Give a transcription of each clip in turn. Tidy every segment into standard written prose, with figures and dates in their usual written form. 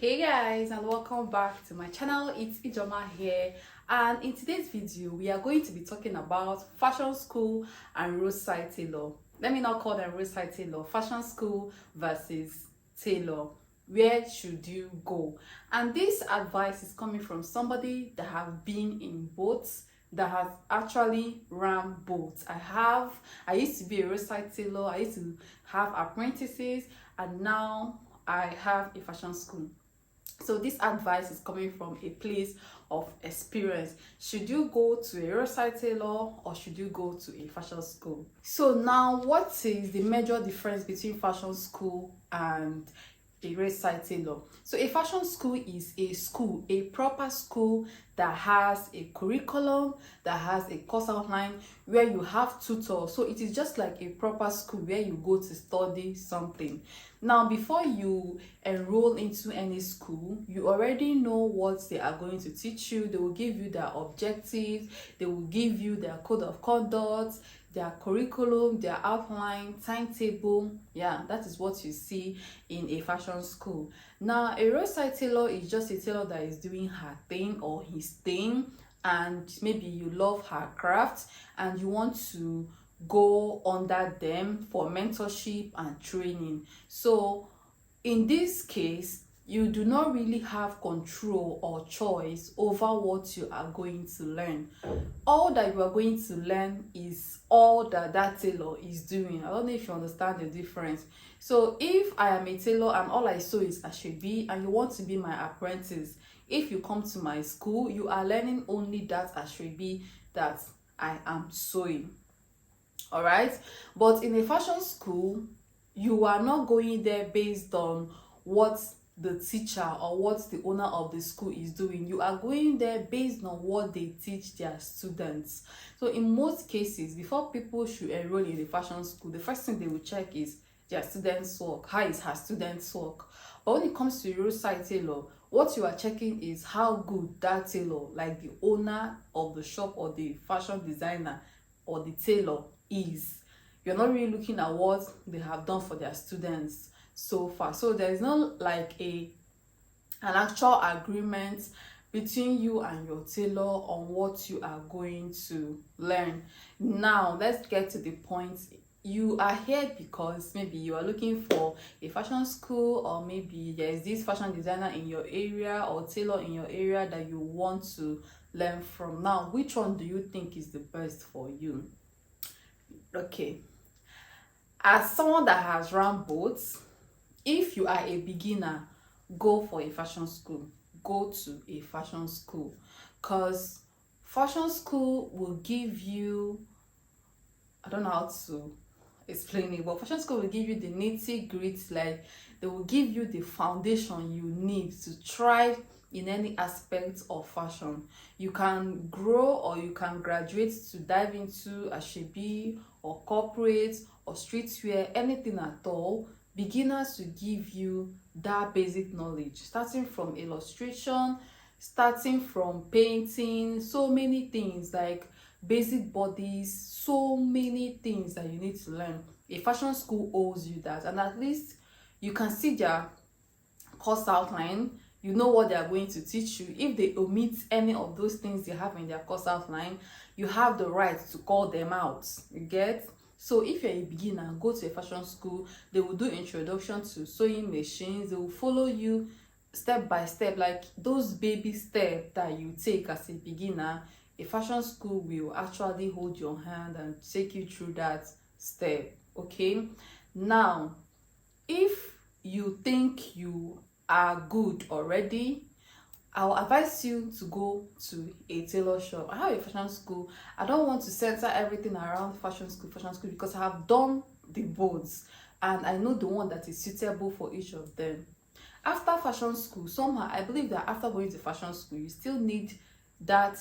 Hey guys, and welcome back to my channel. It's Ijoma here, and in today's video we are going to be talking about fashion school and roadside tailor. Let me not call them roadside tailor. Fashion school versus tailor. Where should you go? And this advice is coming from somebody that have been in both, that has actually ran both. I used to be a roadside tailor. I used to have apprentices, and now I have a fashion school. So this advice is coming from a place of experience. Should you go to a roadside tailor or should you go to a fashion school? So now, what is the major difference between fashion school and a roadside tailor? So a fashion school is a school, a proper school that has a curriculum, that has a course outline, where you have tutors. So it is just like a proper school where you go to study something. Now, before you enroll into any school, you already know what they are going to teach you. They will give you their objectives, they will give you their code of conduct, their curriculum, their outline, timetable. Yeah, that is what you see in a fashion school. Now, a roadside tailor is just a tailor that is doing her thing or his thing, and maybe you love her craft and you want to go under them for mentorship and training. So in this case, you do not really have control or choice over what you are going to learn. All that you are going to learn is all that tailor is doing. I don't know if you understand the difference. So if I am a tailor and all I sew is asoebi, and you want to be my apprentice, if you come to my school, you are learning only that asoebi that I am sewing. All right, but in a fashion school, you are not going there based on what the teacher or what the owner of the school is doing. You are going there based on what they teach their students. So in most cases, before people should enroll in a fashion school, the first thing they will check is their students' work. How is her students' work? But when it comes to roadside tailor, what you are checking is how good that tailor, like the owner of the shop or the fashion designer or the tailor, is. You're not really looking at what they have done for their students so far. So there is not like an actual agreement between you and your tailor on what you are going to learn. Now let's get to the point. You are here because maybe you are looking for a fashion school, or maybe there is this fashion designer in your area or tailor in your area that you want to learn from. Now, which one do you think is the best for you? Okay, as someone that has run both, if you are a beginner, go for a fashion school. Go to a fashion school, because fashion school will give you, I don't know how to explain it, but fashion school will give you the nitty-gritty. Like, they will give you the foundation you need to thrive in any aspect of fashion. You can grow or you can graduate to dive into asoebi or corporate or streetwear, anything at all. Beginners will give you that basic knowledge, starting from illustration, starting from painting, so many things like basic bodies, so many things that you need to learn. A fashion school owes you that, and at least you can see their course outline. You know what they are going to teach you. If they omit any of those things they have in their course outline, you have the right to call them out. You get? So if you're a beginner, go to a fashion school. They will do introduction to sewing machines. They will follow you step by step, like those baby steps that you take as a beginner. A fashion school will actually hold your hand and take you through that step. Okay, now if you think you are good already, I'll advise you to go to a tailor shop. I have a fashion school. I don't want to center everything around fashion school because I have done the both and I know the one that is suitable for each of them. After fashion school, somehow I believe that after going to fashion school, you still need that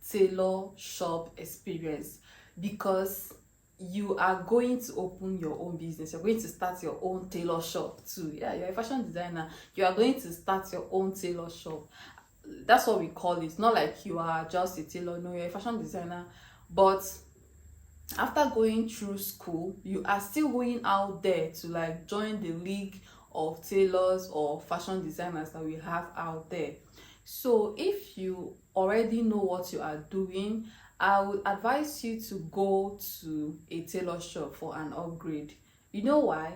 tailor shop experience, because you are going to open your own business. You're going to start your own tailor shop too. Yeah, you're a fashion designer, you are going to start your own tailor shop. That's what we call it. Not like you are just a tailor, no, you're a fashion designer. But after going through school, you are still going out there to like join the league of tailors or fashion designers that we have out there. So if you already know what you are doing, I would advise you to go to a tailor shop for an upgrade. You know why?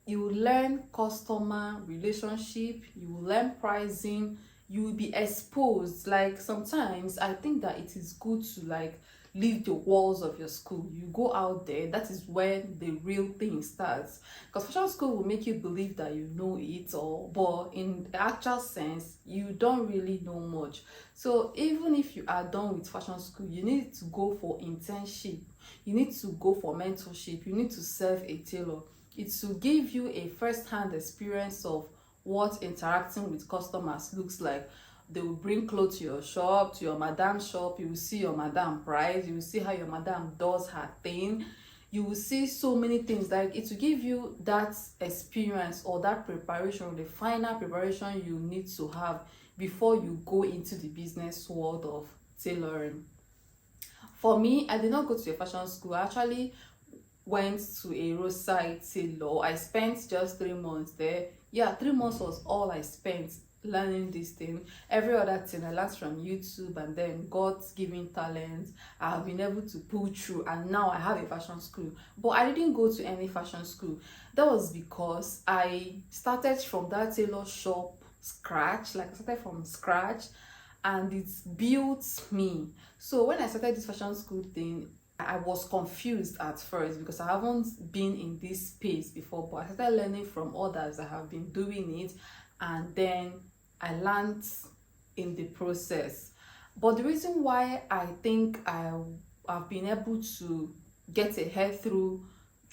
You will learn customer relationship, you will learn pricing, you will be exposed. Like sometimes I think that it is good to like leave the walls of your school. You go out there, that is when the real thing starts, because fashion school will make you believe that you know it all, but in the actual sense you don't really know much. So even if you are done with fashion school, you need to go for internship, you need to go for mentorship, you need to serve a tailor. It will give you a first-hand experience of what interacting with customers looks like. They will bring clothes to your shop, to your madam shop. You will see your madam price, you will see how your madam does her thing, you will see so many things. Like it will give you that experience or that preparation, the final preparation you need to have before you go into the business world of tailoring. For me, I did not go to a fashion school. I actually went to a roadside tailor. I spent just 3 months there. Yeah, 3 months was all I spent learning this thing. Every other thing I learned from YouTube, and then God's giving talent, I have been able to pull through, and now I have a fashion school. But I didn't go to any fashion school. That was because I started from that tailor shop scratch. Like I started from scratch, and it's built me. So when I started this fashion school thing, I was confused at first because I haven't been in this space before, but I started learning from others that have been doing it, and then I learned in the process. But the reason why I think have been able to get ahead through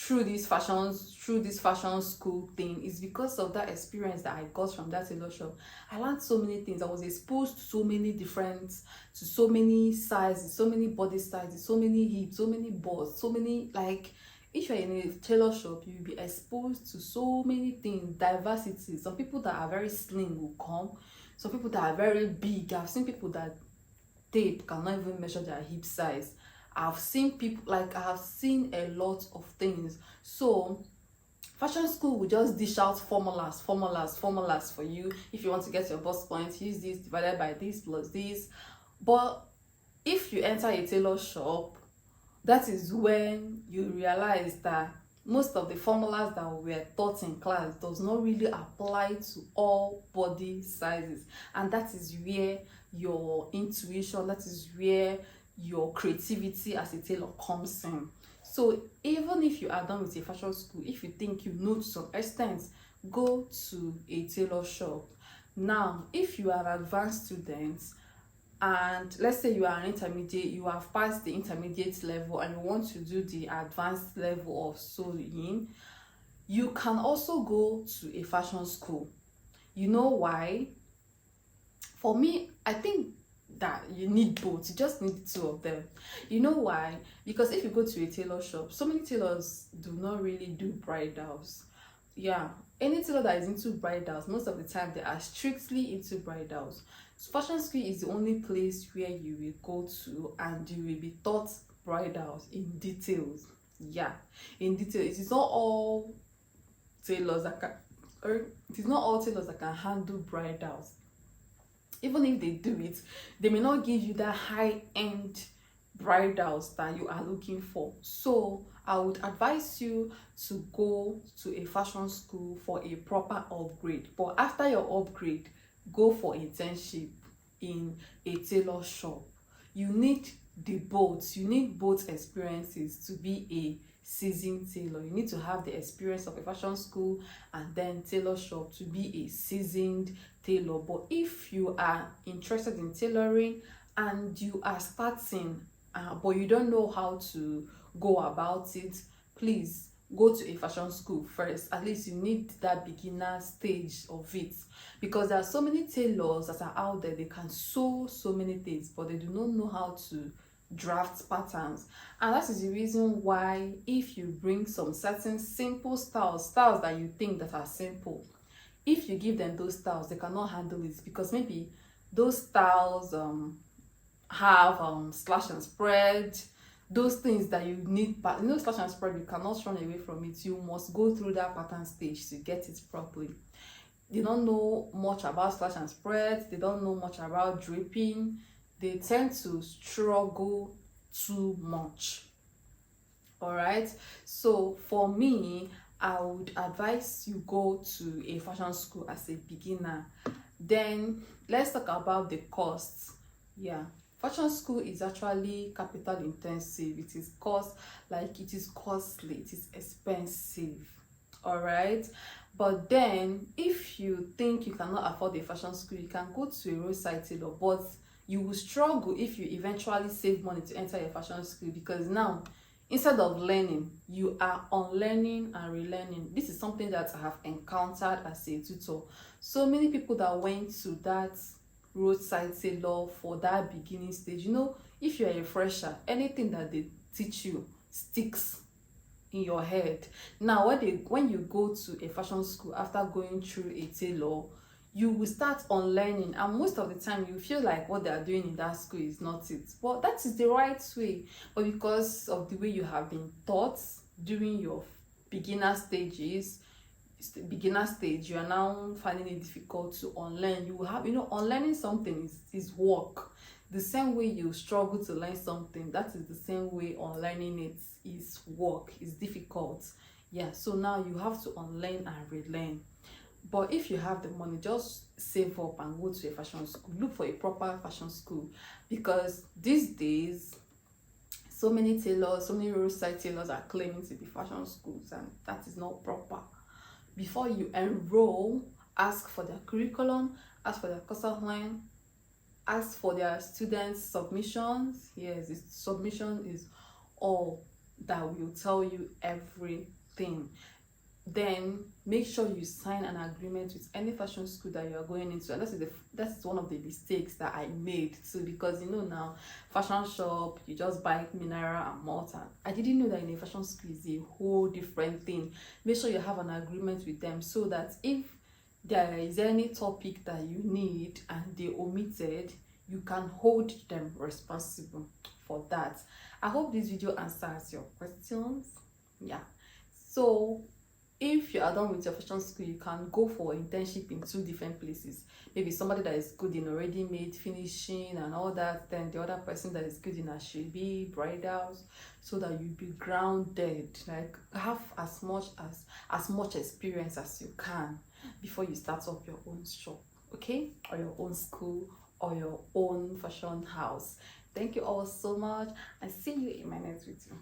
this fashion school thing is because of that experience that I got from that tailor shop. I learned so many things. I was exposed to so many different, to so many sizes, so many body sizes, so many hips, so many busts, so many, like, if you're in a tailor shop, you'll be exposed to so many things, diversity. Some people that are very slim will come, some people that are very big. I've seen people that tape cannot even measure their hip size. I've seen people, like, I have seen a lot of things. So fashion school will just dish out formulas for you. If you want to get your bust points, use this divided by this plus this. But if you enter a tailor shop, that is when you realize that most of the formulas that were taught in class does not really apply to all body sizes, and that is where your intuition, that is where your creativity as a tailor comes in. So even if you are done with a fashion school, if you think you know to some extent, go to a tailor shop. Now if you are an advanced student, and let's say you are an intermediate, you have passed the intermediate level and you want to do the advanced level of sewing, you can also go to a fashion school. You know why? For me, I think that you need both. You just need two of them. You know why? Because if you go to a tailor shop, so many tailors do not really do bridals. Yeah, any tailor that is into bridals, most of the time they are strictly into bridals. So fashion school is the only place where you will go to and you will be taught bridals in details. Yeah, in detail. It is not all tailors that can, or it is not all tailors that can handle bridals. Even if they do it, they may not give you that high-end bridals that you are looking for. So I would advise you to go to a fashion school for a proper upgrade. But after your upgrade, go for internship in a tailor shop. You need you need both experiences to be a seasoned tailor. You need to have the experience of a fashion school and then tailor shop to be a seasoned tailor. But if you are interested in tailoring and you are starting but you don't know how to go about it, please go to a fashion school first. At least you need that beginner stage of it, because there are so many tailors that are out there. They can sew so many things, but they do not know how to draft patterns. And that is the reason why, if you bring some certain simple styles that you think that are simple, if you give them those styles, they cannot handle it, because maybe those styles have slash and spread, those things that you need, but slash and spread, you cannot run away from it. You must go through that pattern stage to get it properly. They don't know much about slash and spread, they don't know much about draping, they tend to struggle too much. All right, so for me, I would advise you go to a fashion school as a beginner. Then let's talk about the costs. Yeah, fashion school is actually capital intensive. It is costly, it is expensive. All right, but then if you think you cannot afford a fashion school, you can go to a roadside tailor, but you will struggle if you eventually save money to enter a fashion school, because now instead of learning, you are unlearning and relearning. This is something that I have encountered as a tutor. So many people that went to that roadside tailor for that beginning stage, if you're a fresher, anything that they teach you sticks in your head. Now when you go to a fashion school after going through a tailor, you will start unlearning, and most of the time you feel like what they are doing in that school is not it, but that is the right way. But because of the way you have been taught during your beginner stage, you are now finding it difficult to unlearn. You will have, unlearning something is work. The same way you struggle to learn something, that is the same way unlearning it is work, is difficult. Yeah, so now you have to unlearn and relearn. But if you have the money, just save up and go to a fashion school. Look for a proper fashion school, because these days so many roadside tailors are claiming to be fashion schools, and that is not proper. Before you enroll, ask for their curriculum, ask for their course outline, ask for their students' submissions. Yes, this submission is all that will tell you everything. Then make sure you sign an agreement with any fashion school that you are going into. And that's one of the mistakes that I made too, because now fashion shop, you just buy mineral and mortar. I didn't know that in a fashion school is a whole different thing. Make sure you have an agreement with them, so that if there is any topic that you need and they omitted, you can hold them responsible for that. I hope this video answers your questions. Yeah, so if you are done with your fashion school, you can go for internship in 2 different places. Maybe somebody that is good in already made finishing and all that, then the other person that is good in asoebi, bridals, so that you be grounded, like have as much experience as you can before you start up your own shop, okay, or your own school or your own fashion house. Thank you all so much, and see you in my next video.